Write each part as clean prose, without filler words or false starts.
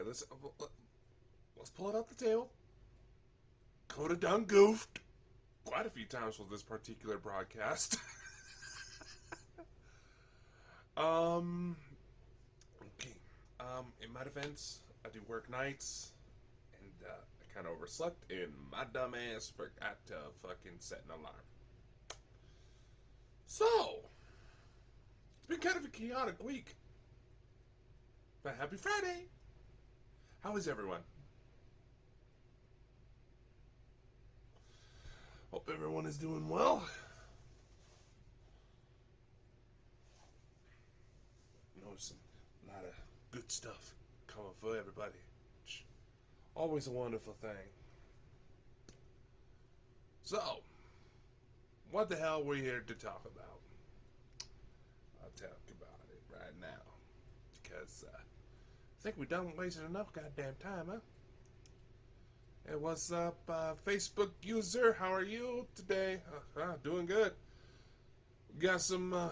let's pull it off the table. Kota done goofed quite a few times with this particular broadcast. um, okay. In my defense, I do work nights, and I kind of overslept, and my dumb ass forgot to fucking set an alarm. So, it's been kind of a chaotic week. But happy Friday! How is everyone? Hope everyone is doing well. Noticing a lot of good stuff coming for everybody. Always a wonderful thing. So, what the hell are we here to talk about? I'll talk about it right now. Because I think we done wasted enough goddamn time, huh? Hey, what's up, Facebook user? How are you today? Doing good. We got some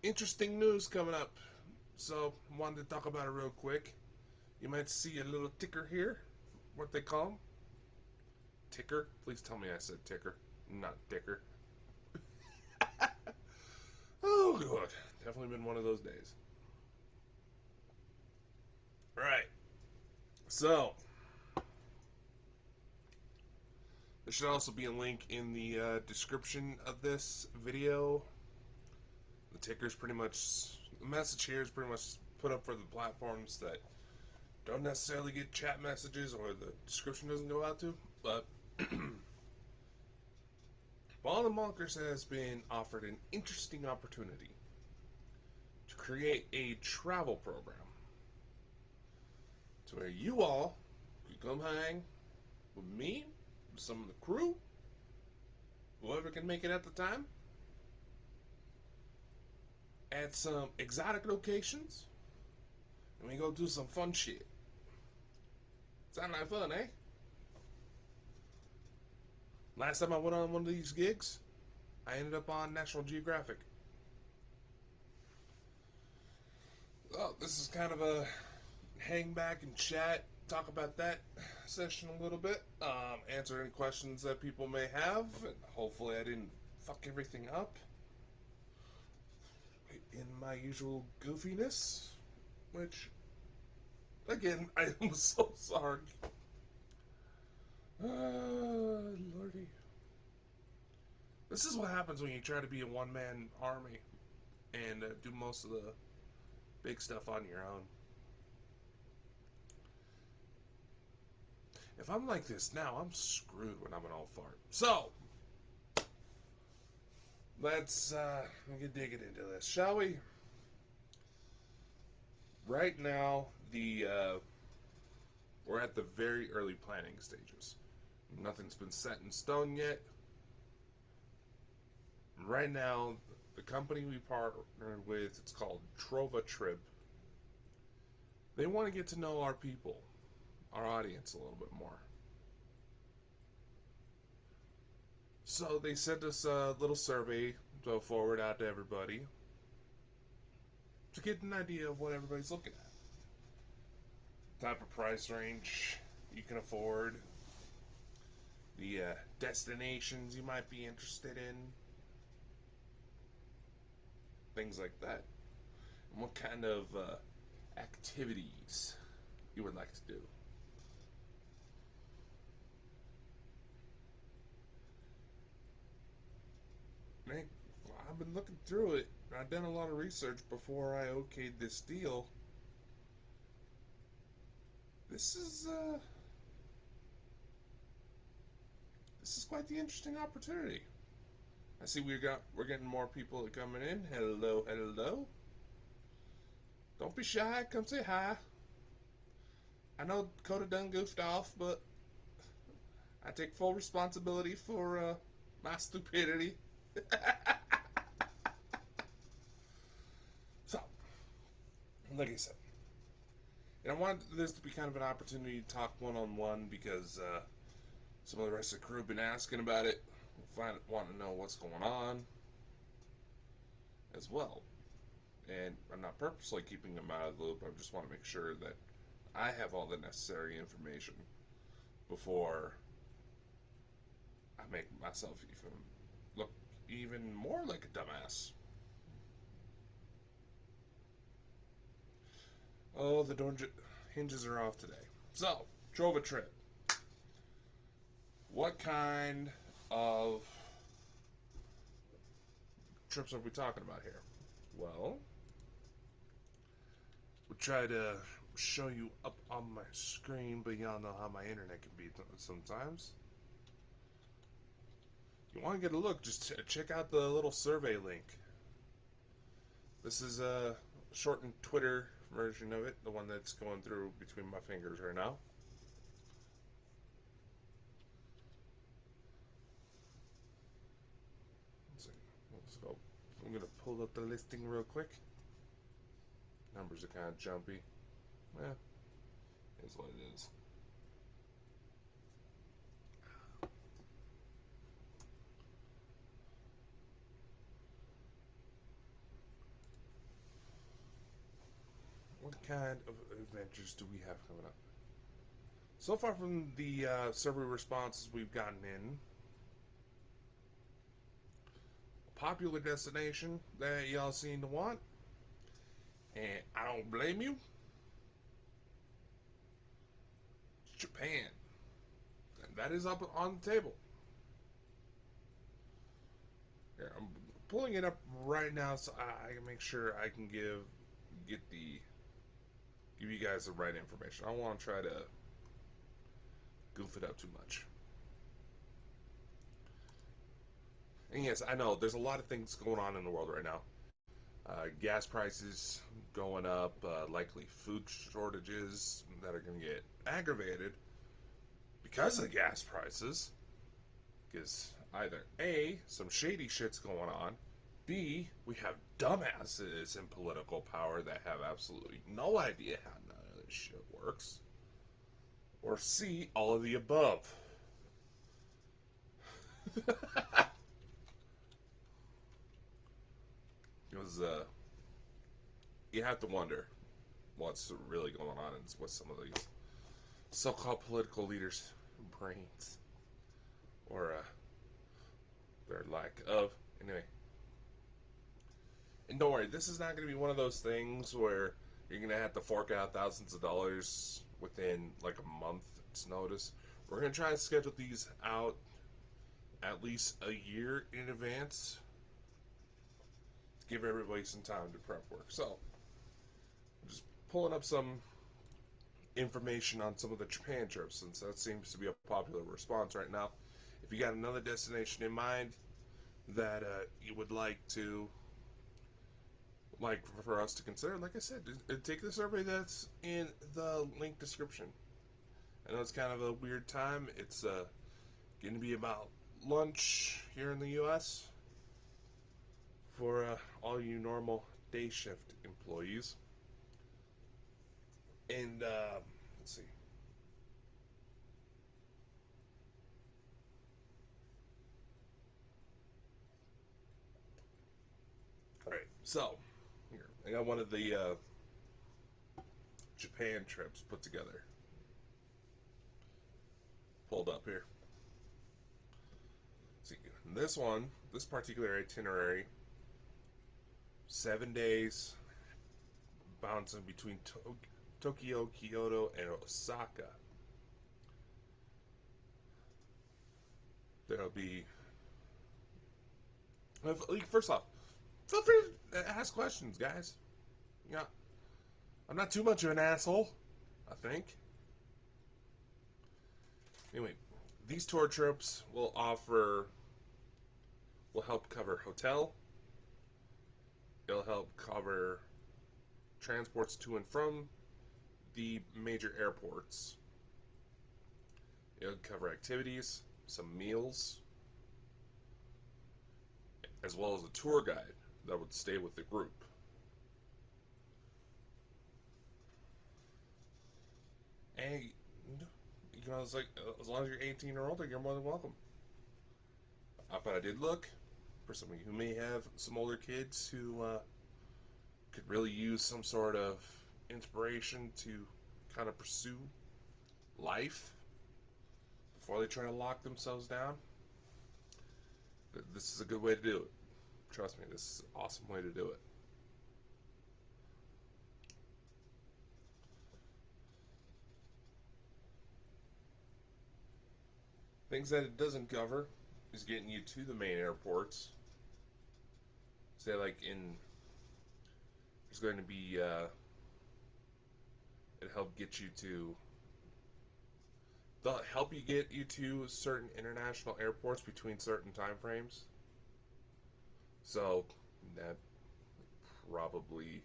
interesting news coming up, so wanted to talk about it real quick. You might see a little ticker here. What they call them? Ticker? Please tell me I said ticker, not dicker. Oh, good. Definitely been one of those days. Right. So, there should also be a link in the description of this video. The ticker's pretty much, the message here is pretty much put up for the platforms that don't necessarily get chat messages or the description doesn't go out to, but Ball and Bonkers has been offered an interesting opportunity to create a travel program to where you all could come hang with me, with some of the crew, whoever can make it at the time, at some exotic locations, and we go do some fun shit. Sound like fun, eh? Last time I went on one of these gigs, I ended up on National Geographic. Well, this is kind of a hang back and chat, talk about that session a little bit, answer any questions that people may have, and hopefully I didn't fuck everything up in my usual goofiness, which, again, I am so sorry. Lordy. This is what happens when you try to be a one-man army and do most of the big stuff on your own. If I'm like this now, I'm screwed when I'm an old fart. So, let's get digging into this, shall we? Right now, we're at the very early planning stages. Nothing's been set in stone yet. Right now, the company we partnered with, it's called Trova Trip. They want to get to know our people, our audience, a little bit more. So they sent us a little survey to forward out to everybody to get an idea of what everybody's looking at. Type of price range you can afford, the destinations you might be interested in, things like that, and what kind of activities you would like to do. Man, I've been looking through it. I've done a lot of research before I okayed this deal. This is quite the interesting opportunity. I see we're getting more people coming in. Hello, hello. Don't be shy. Come say hi. I know Kota done goofed off, but I take full responsibility for my stupidity. So, like I said, and I wanted this to be kind of an opportunity to talk one-on-one because some of the rest of the crew have been asking about it, want to know what's going on as well. And I'm not purposely keeping them out of the loop. I just want to make sure that I have all the necessary information before I make myself even look even more like a dumbass. Oh, the door hinges are off today. So, drove a trip. What kind of trips are we talking about here? Well, we'll try to show you up on my screen, but y'all know how my internet can be sometimes. You want to get a look, just check out the little survey link. This is a shortened Twitter version of it, the one that's going through between my fingers right now. Let's go. I'm going to pull up the listing real quick. Numbers are kind of jumpy. Yeah, is what it is. What kind of adventures do we have coming up? So far from the survey responses we've gotten in, a popular destination that y'all seem to want, and I don't blame you, it's Japan. And that is up on the table. Here, I'm pulling it up right now so I can make sure I can give you guys the right information. I don't want to try to goof it up too much. And yes, I know there's a lot of things going on in the world right now. Gas prices going up, likely food shortages that are going to get aggravated because of gas prices. Because either A, some shady shit's going on, B, we have dumbasses in political power that have absolutely no idea how none of this shit works, or C, all of the above. Because you have to wonder what's really going on and what some of these so-called political leaders' brains or their lack of. Anyway, and don't worry, this is not going to be one of those things where you're going to have to fork out thousands of dollars within like a month's notice. We're going to try to schedule these out at least a year in advance to give everybody some time to prep work. So, I'm just pulling up some information on some of the Japan trips since that seems to be a popular response right now. If you got another destination in mind that you would like for us to consider, like I said, take the survey that's in the link description. I know it's kind of a weird time. It's going to be about lunch here in the U.S. for all you normal day shift employees. And let's see. All right, so here I got one of the Japan trips put together, pulled up here. See, this particular itinerary, 7 days, bouncing between Tokyo, Kyoto, and Osaka. There'll be, first off, feel free to ask questions, guys. Yeah, I'm not too much of an asshole, I think. Anyway, these tour trips will help cover hotel. It'll help cover transports to and from the major airports. It'll cover activities, some meals, as well as a tour guide that would stay with the group. And it's like as long as you're 18 or older, you're more than welcome. But I did look for somebody who may have some older kids who could really use some sort of inspiration to kind of pursue life before they try to lock themselves down, this is a good way to do it. Trust me, this is an awesome way to do it. Things that it doesn't cover is getting you to the main airports. Say, like, there's going to be, it help get you to, they'll help you get you to certain international airports between certain time frames. So, that probably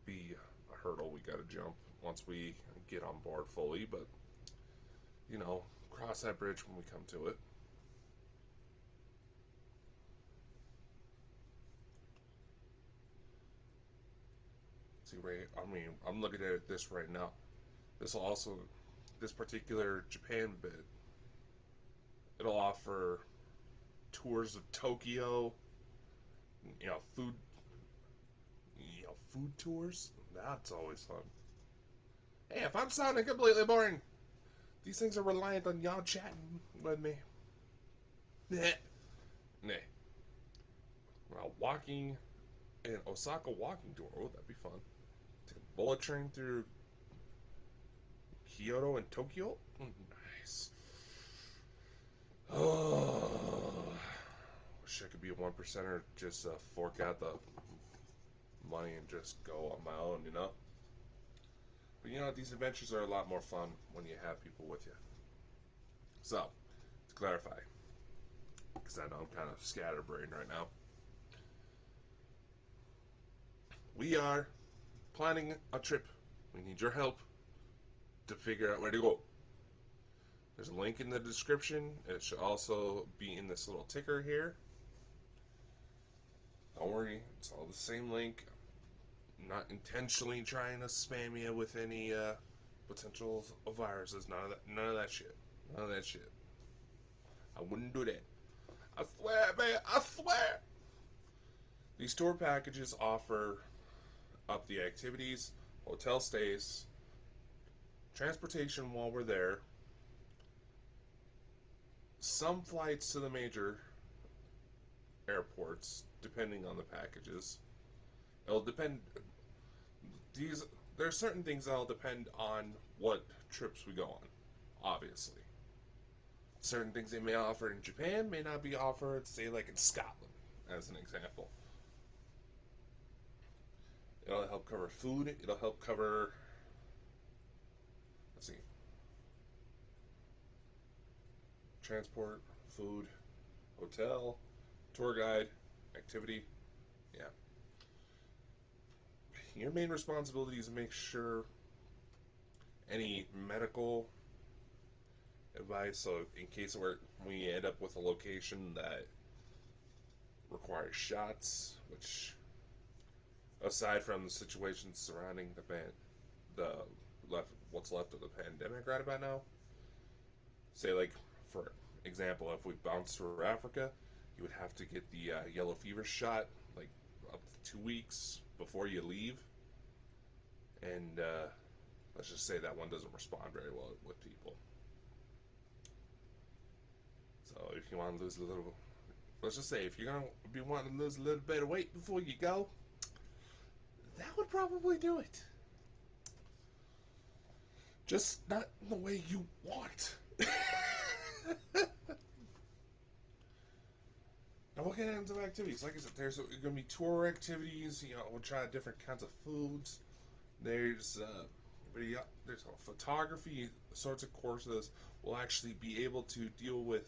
be a hurdle we gotta jump once we get on board fully, but, cross that bridge when we come to it. See, I'm looking at this right now. This particular Japan bit, it'll offer tours of Tokyo, food, food tours. That's always fun. Hey, if I'm sounding completely boring, these things are reliant on y'all chatting with me. Nah. Well, walking an Osaka walking tour. Oh, that'd be fun. Take a bullet train through Kyoto and Tokyo. Nice. Oh, wish I could be a 1%er. Just fork out the money and just go on my own, But these adventures are a lot more fun when you have people with you. So, to clarify, because I know I'm kind of scatterbrained right now, we are planning a trip. We need your help to figure out where to go. There's a link in the description. It should also be in this little ticker here. Don't worry, it's all the same link. I'm not intentionally trying to spam you with any potential viruses. None of that shit. None of that shit. I wouldn't do that. I swear, man. I swear. These tour packages offer up the activities, hotel stays, transportation while we're there, some flights to the major airports, depending on the packages. It'll depend. There are certain things that'll depend on what trips we go on, obviously. Certain things they may offer in Japan may not be offered, say, like in Scotland, as an example. It'll help cover food. It'll help cover, let's see, transport, food, hotel, tour guide, activity. Yeah. Your main responsibility is to make sure any medical advice, so in case we end up with a location that requires shots, which, aside from the situation surrounding what's left of the pandemic right about now, say, like, for example, if we bounce through Africa, you would have to get the yellow fever shot, like, up to 2 weeks before you leave. And let's just say that one doesn't respond very well with people. So if you want to lose a little, let's just say if you're going to be wanting to lose a little bit of weight before you go, that would probably do it. Just not the way you want. Now, what kinds of activities? Like I said, there's going to be tour activities. We'll try different kinds of foods. There's photography sorts of courses. We'll actually be able to deal with.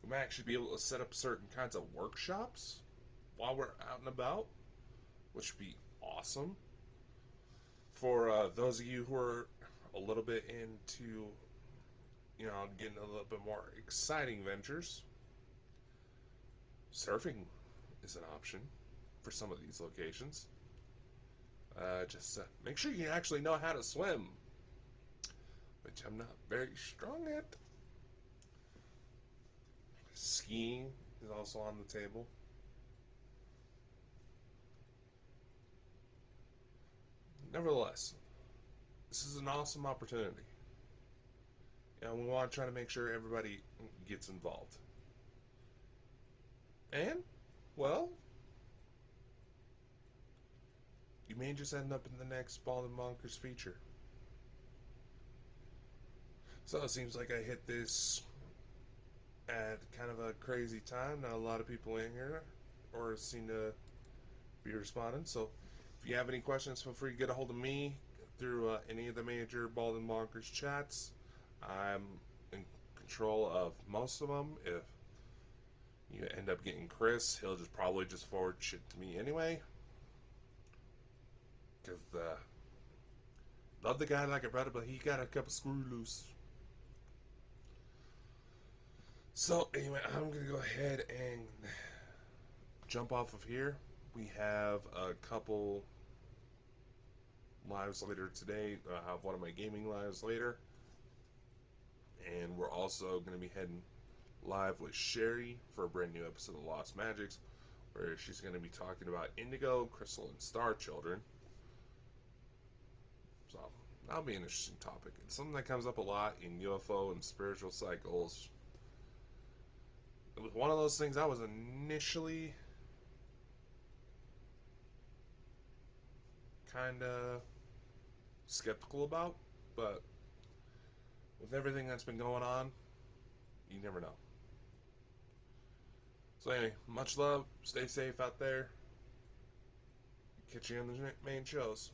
We might actually be able to set up certain kinds of workshops while we're out and about, which would be awesome. For those of you who are a little bit into, getting a little bit more exciting ventures, surfing is an option for some of these locations. Just make sure you actually know how to swim, which I'm not very strong at. Skiing is also on the table. nevertheless, this is an awesome opportunity. And we want to try to make sure everybody gets involved. And, well, you may just end up in the next Bald and Bonkers feature. So it seems like I hit this at kind of a crazy time. Not a lot of people in here or seem to be responding. So if you have any questions, feel free to get a hold of me through any of the major Bald and Bonkers chats. I'm in control of most of them. If you end up getting Chris, he'll probably just forward shit to me anyway. Because love the guy like a brother, but he got a couple screw loose. So anyway, I'm gonna go ahead and jump off of here. We have a couple lives later today. I have one of my gaming lives later, and we're also going to be heading live with Sherry for a brand new episode of Lost Magics, where she's going to be talking about Indigo, Crystal, and Star Children. So that'll be an interesting topic. It's something that comes up a lot in UFO and spiritual cycles. It was one of those things I was initially kind of skeptical about, but with everything that's been going on, you never know. So anyway, much love, stay safe out there, catch you on the main shows.